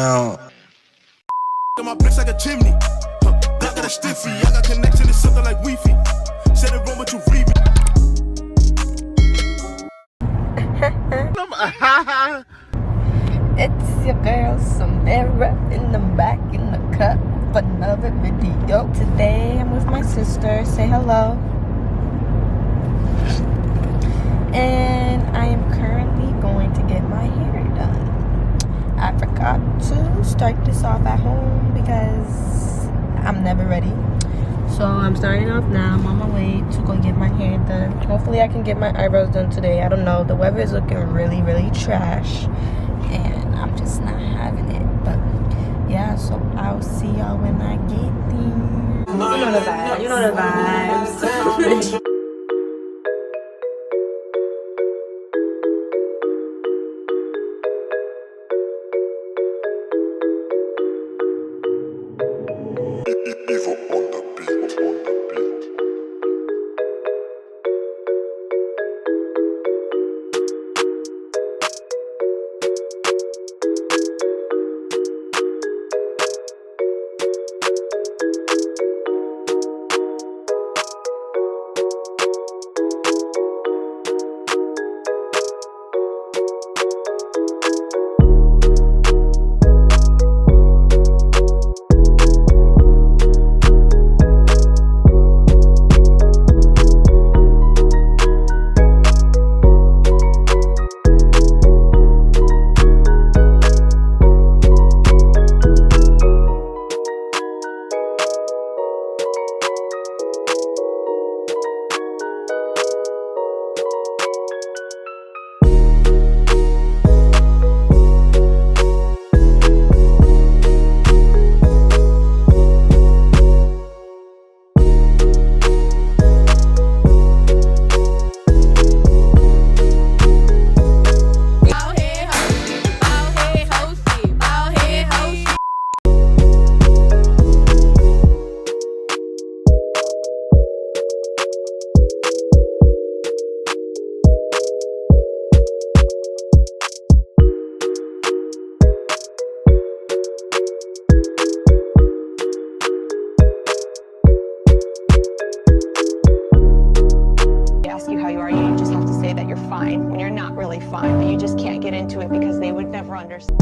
My bricks like a chimney. I got a stiffy. I got connection to something like Wi-Fi. Said it wrong, but you read me. It's your girl Samarra in the back in the cup for another video. Today I'm with my sister. Say hello. And I am currently going to get my hair done. I forgot to start this off at home because I'm never ready. So I'm starting off now. I'm on my way to go get my hair done. Hopefully I can get my eyebrows done today. I don't know. The weather is looking really, really trash. And I'm just not having it. But yeah, so I'll see y'all when I get there. You know the vibes. You know the vibes. When you're not really fine, but you just can't get into it because they would never understand.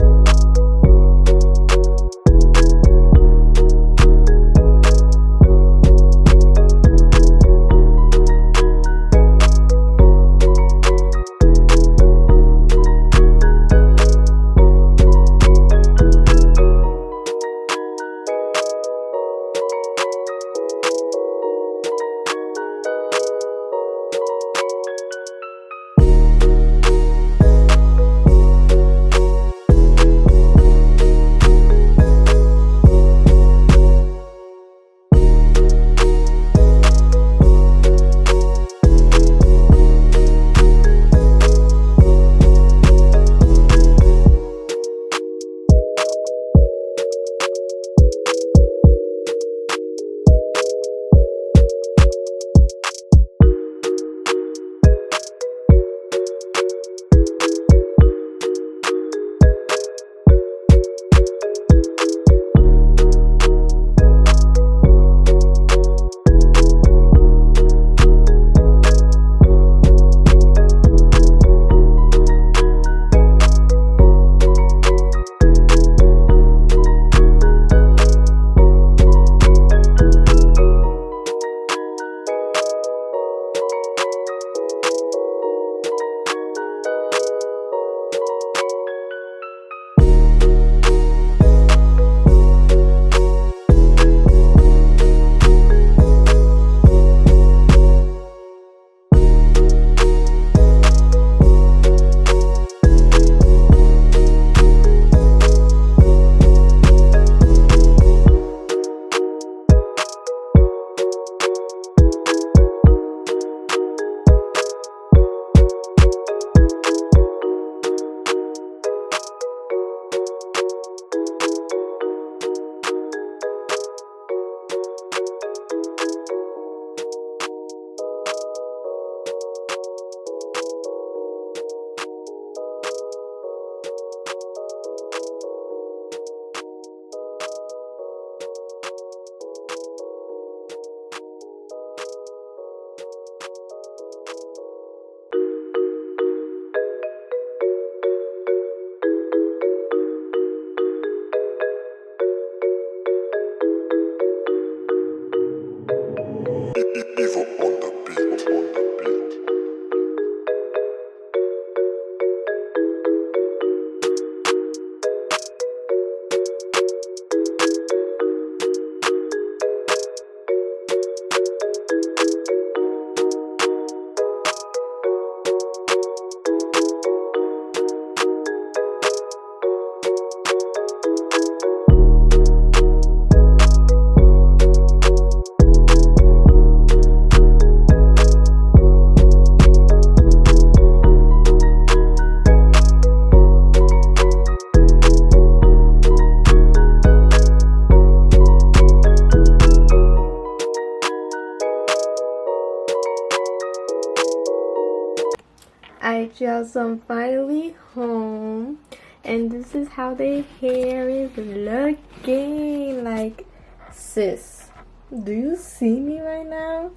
y'all, so I'm finally home, and this is how their hair is looking. Like, sis, do you see me right now?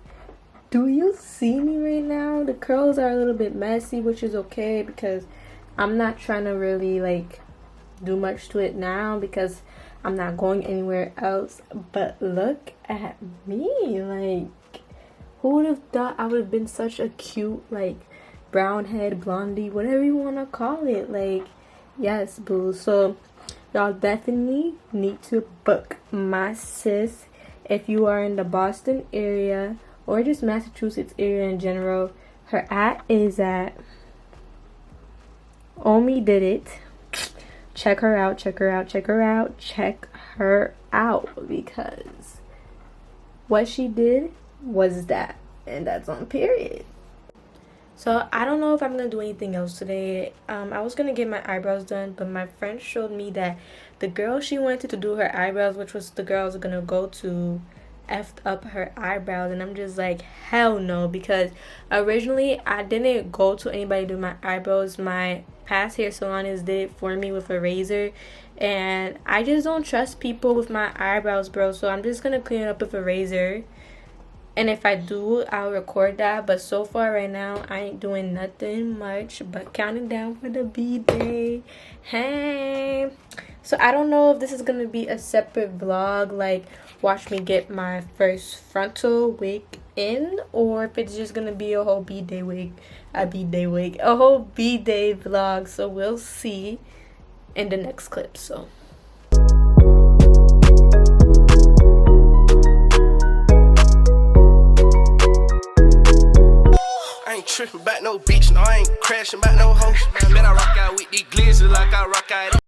Do you see me right now? The curls are a little bit messy, which is okay because I'm not trying to really like do much to it now because I'm not going anywhere else. But look at me. Like, who would have thought I would have been such a cute, like, brown head, blondie, whatever you want to call it. Like, yes, boo. So y'all definitely need to book my sis if you are in the Boston area or just Massachusetts area in general. Her at is at Omi Did It. Check her out, check her out, check her out, check her out, because what she did was that, and that's on period. So I don't know if I'm gonna do anything else today. I was gonna get my eyebrows done, but my friend showed me that the girl she wanted to do her eyebrows, which was the girl I was gonna go to, effed up her eyebrows, and I'm just like, hell no, because originally I didn't go to anybody to do my eyebrows. My past hair salonist did it for me with a razor, and I just don't trust people with my eyebrows, bro. So I'm just gonna clean it up with a razor, and if I do, I'll record that. But so far right now, I ain't doing nothing much but counting down for the B-day. Hey, so I don't know if this is gonna be a separate vlog, like watch me get my first frontal wig in, or if it's just gonna be a whole B-day wig, a whole B-day vlog. So we'll see in the next clip. So I ain't tripping about no bitch, no, I ain't crashing about no hoe. Man, I rock out with these glizzy like I rock out.